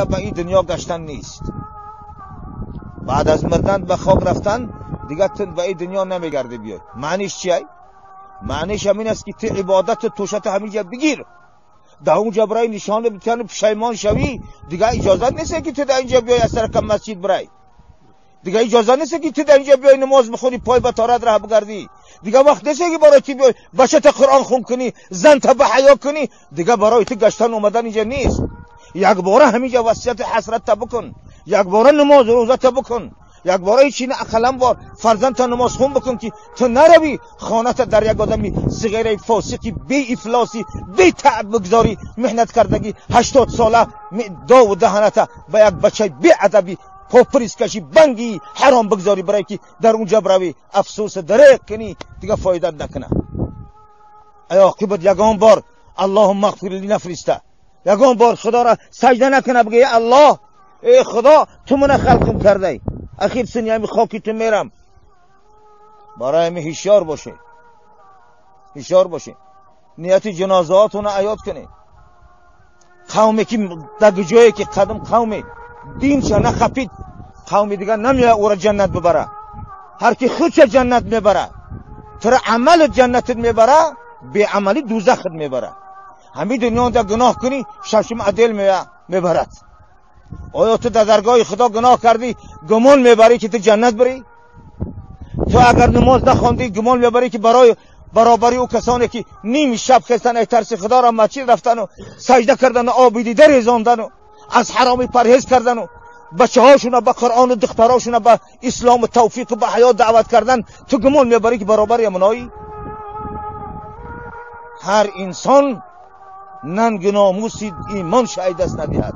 به این دنیا گشتن نیست. بعد از مردن به خواب رفتن دیگه به این دنیا نمیگرده بیای. معنیش چیه؟ معنیش همین است که تی عبادت توشت همینجا بگیر، در اونجا برای نشان بتیان پشیمان شوی، دیگه اجازه نیست که تو در اینجا بیای از طرف مسجد برای، دیگه اجازه نیست که تو در اینجا بیای نماز بخونی پای به تارت راه بگردی، دیگه وقت نیست که برای تو بیای بچت قرآن خون کنی، زن تا به حیا کنی، دیگه برای تو گشتن اومدن اینجا نیست. یک باره همینجا وصیت حسرت تا بکن، یک باره نماز روزه تا بکن، یک باره چین اقلم بار فرزند تا نماز خون بکن که تو نروی خانت در یک آدمی صغیر فاسقی بی افلاسی بی تعب بگذاری، محنت کردگی 80 ساله دو و دهنت به یک بچه بی ادبی پوپریس کشی بنگی حرام بگذاری برای که در اونجا بروی افسوس دریق کنی، دیگه فایده نکنه. ای عاقبت یگان بار اللهم اغفر لی نفرسته، یگان بار خدا را سجده نکنه بگه الله ای خدا تو من خلقم کرده، اخیر سنیامی خاکی تو میرم. برای می هشیار باشه، هشیار باشه، نیت جنازاتون عیاد کنه. قومی که در جایی که قدم قومی دینش نخپید، قومی دیگه نمیاد او را جنت ببره. هر کی خودش جنت میبره، تر عمل جنتت میبره، به عملی دوزخت میبره. همین دنیا در گناه کنی ششم عدل میبرد. آیا تو در درگاه خدا گناه کردی گمان میبری که تو جنت بری؟ تو اگر نماز نخواندی گمان میبری که برای برابری او کسانی که نیم شب خستن ای ترس خدا را مسجد رفتن و سجده کردن و آب دیده ریزاندن و از حرامی پرهیز کردن و بچه هاشون به قرآن و دختراشون به اسلام و توفیق و به حیات دعوت کردن، تو گمان میبری که برابری منایی؟ هر انسان ننگ ناموس ایمان شاید دست ندهد.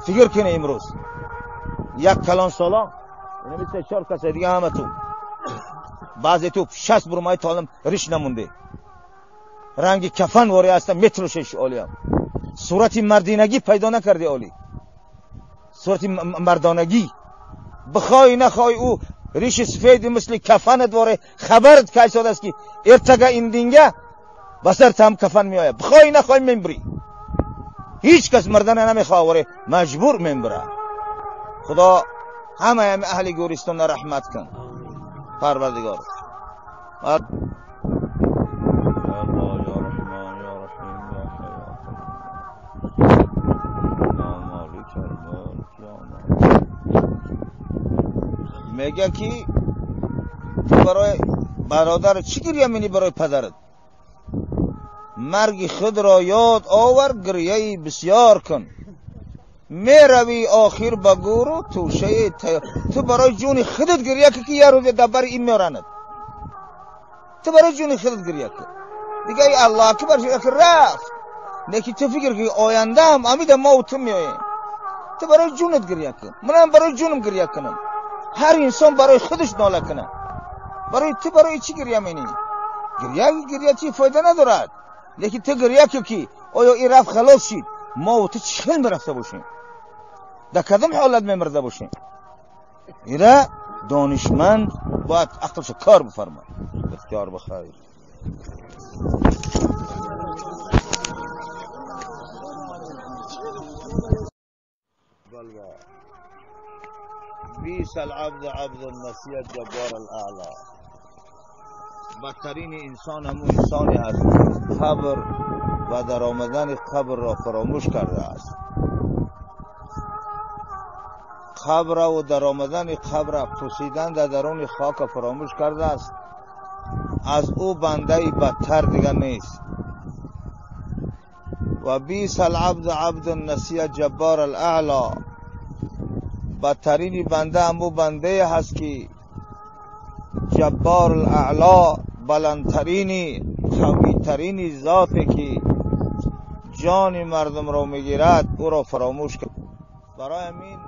فکر کنه امروز یک کلان سالا یعنی 3-4 کس دیگه همه تو بعضی تو 60 برمای تالم ریش نمونده، رنگ کفن واری هستن متر و 6 آلیم، صورت مردینگی پیدا نکرده آلی، صورت مردانگی بخوای نخوای او ریش سفید مثل کفنت واره خبرت که ایساد است که ارتگا این دینگه بسرت هم کفن می آید، بخوای نخوای میمبری. هیچ کس مردن نمیخواه واره مجبور میمبره. خدا همه اهل گورستان رحمت کن پروردگار. میگه که برای برادر چی گریه منی برای پدرت؟ مرگ خود را یاد آور گریه بسیار کن، می روی آخر بگور و توشه تو برای جون خودت گریه که یه روز دبر این میراند، تو برای جون خودت گریه کن دیگه. ای الله اکبر که رفت لیکن تو فکر که آینده هم امید ما و تو میاییم، تو برای جونت گریه کن، منم برای جونم گریه کنم. هر انسان برای خودش ناله کنه، برای تو برای چی گریه منی؟ گریه چی فایده ندارد، لیکن تو گریه که آیا این رفت خلاص شید ما و تو چخل برفته باشیم، در کدام حالت میمرده باشیم؟ ایره دانشمند باید عقلش کار بفرماید. بسیار بخیر. بیس العبد عبد النسیت جبار الاعلا. بدترین انسان همون انسانی هست قبر و در آمدن قبر را فراموش کرده است. قبر و در آمدن قبر پوسیدن در درون خاک فراموش کرده است. از او بنده بدتر دیگر نیست. و بیس العبد عبد النسیت جبار الاعلا. بدترین بنده همو بنده هست که جبار الاعلا بلندترینی قویترینی ذاتی که جان مردم را میگیرد او را فراموش کرد. برای همین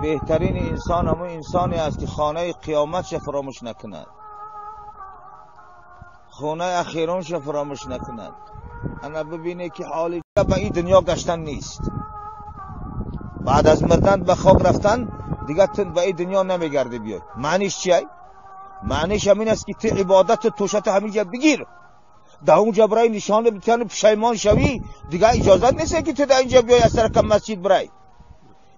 بهترین انسان همون انسانی است که خانه قیامتش فراموش نکند، خانه اخیرانش فراموش نکند. انا ببینه که حالی به این دنیا گشتن نیست، بعد از مردن به خواب رفتن دیگه به این دنیا نمیگرده بیای. معنیش چیه؟ معنیش همین است که تو عبادت توشت همینجا بگیر، در اونجا برای نشان بتونی پشیمان شوی، دیگه اجازه نیست که تو در اینجا بیای از طرف مسجد برای،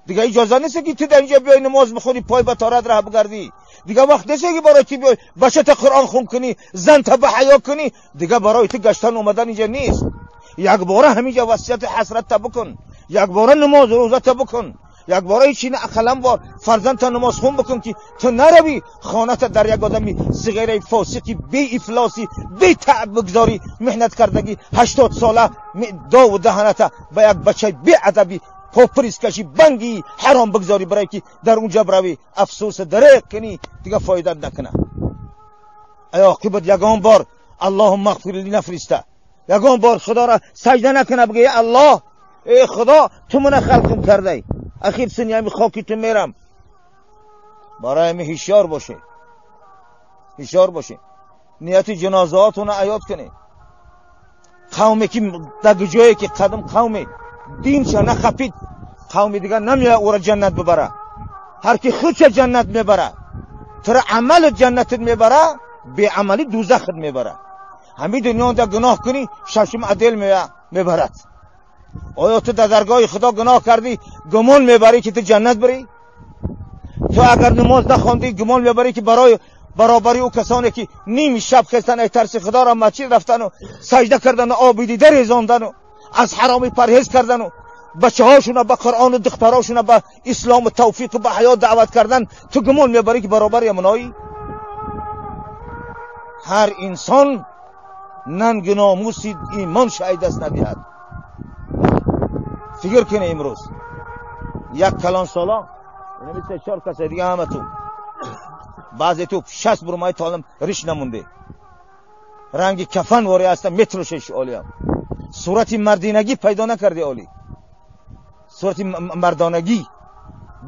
دیگه اجازه نیست که تو در اینجا بیای نماز بخونی پای به تارت راه بگردی، دیگه وقت نیست که برای تو بیای بچه تا قرآن خون کنی، زن تا به حیا کنی، دیگه برای تو گشتن اومدن اینجا نیست. یک باره همینجا وصیت حسرت تا بکن، یک باره نماز روزه تا بکن، یک باره چین اقلا بار فرزند تا نماز خون بکن که تو نروی خانه تا در یک آدمی صغیره فاسقی بی افلاسی بی تعب بگذاری، محنت کردگی 80 ساله دو و دهنتا با یک بچه بی ادبی پوپریس کشی بنگی حرام بگذاری برای که در اونجا بروی افسوس دریق کنی، دیگه فایده نکنه. ای عاقبت یگان بار اللهم اغفر لی نفرسته، یگان بار خدا را سجده نکنه بگه الله ای خدا تو من خلقم کرده، اخیر سنیامی خاکی تو میرم. برای می هشیار باشه، هشیار باشه، نیت جنازاتون عیاد کنه. قومی که در جایی که قدم قومی دینش نخپید، قومی دیگه نمیاد او را جنت ببره. هر کی خودش جنت میبره، تر عمل جنت میبره، به عملی دوزخ میبره. همین دنیا دا گناه کنی ششم عدل میبرد. آیا تو در درگاه خدا گناه کردی گمان میبری که تو جنت بری؟ تو اگر نماز نخواندی گمان میبری که برای برابری او کسانی که نیم شب خستن ای ترس خدا را مسجد رفتن و سجده کردن و آب دیده ریزاندن و از حرامی پرهیز کردن و بچه هاشون به قرآن و دختراشون به اسلام و توفیق و به حیات دعوت کردن، تو گمان میبری که برابری منایی؟ هر انسان ننگ ناموس ایمان شاید دست ندهد. فکر کنه امروز یک کلان سالا یعنی مثل 4 کس دیگه همه تو بعضی تو 60 برمای تالم ریش نمونده، رنگ کفن واری هستن متر و 6 اولی هم. صورت مردینگی پیدا نکردی اولی، صورت مردانگی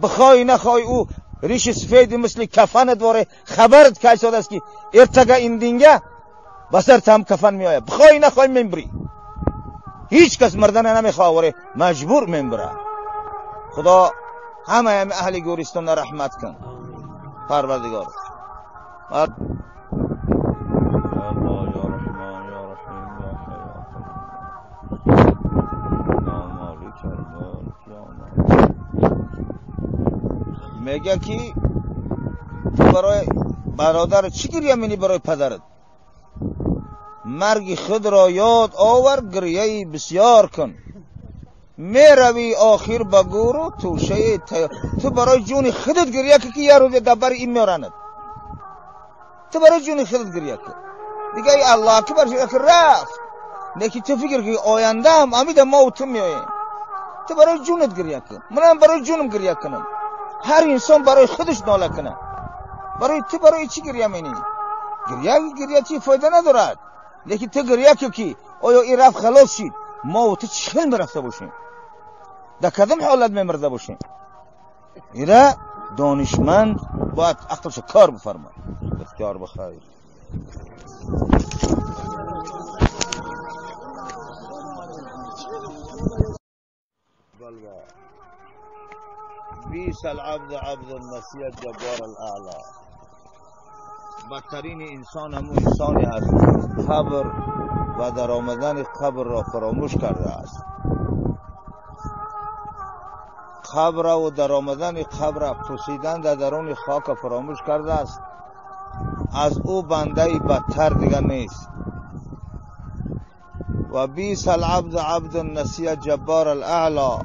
بخوای نخوای او ریش سفید مثل کفنت واره خبرت که ایستاده است که ارتگا این دینگه بسر تام کفن میآید، بخوای نخوای میبری. هیچ کس مردان نمیخواه واره مجبور میبره. خدا همه اهل گورستان رحمت کن پروردگار. میگه که برای برادر چی گریه منی برای پدرت؟ مرگ خود را یاد آور گریه بسیار کن، می روی آخر بگورو توشه تو برای جون خودت گریه که یه روز دبر این میراند، تو برای جون خودت گریه کن دیگه. ای الله اکبر که رفت، لیکن تو فکر که آینده هم امید ما و تو میاییم، تو برای جونت گریه کن، منم برای جونم گریه کنم. هر انسان برای خودش ناله کنه، برای تو برای چی گریه منی؟ گریه چی فایده ندارد، لیکن تو گریه که آیا این رفت خلاص شید ما و تو چخل برفته باشیم، در کدام حالت میمرده باشیم. ایره دانشمند باید عقلش کار بفرماید. بسیار بخیر. بیس العبد عبد النسیه جبار الاعلا. بدترین انسان همون انسانی هست قبر و در آمدن قبر را فراموش کرده است. قبر و در آمدن قبر پوسیدن در درون خاک فراموش کرده است. از او بنده بدتر دیگر نیست. و بیس العبد عبد النسیه جبار الاعلا.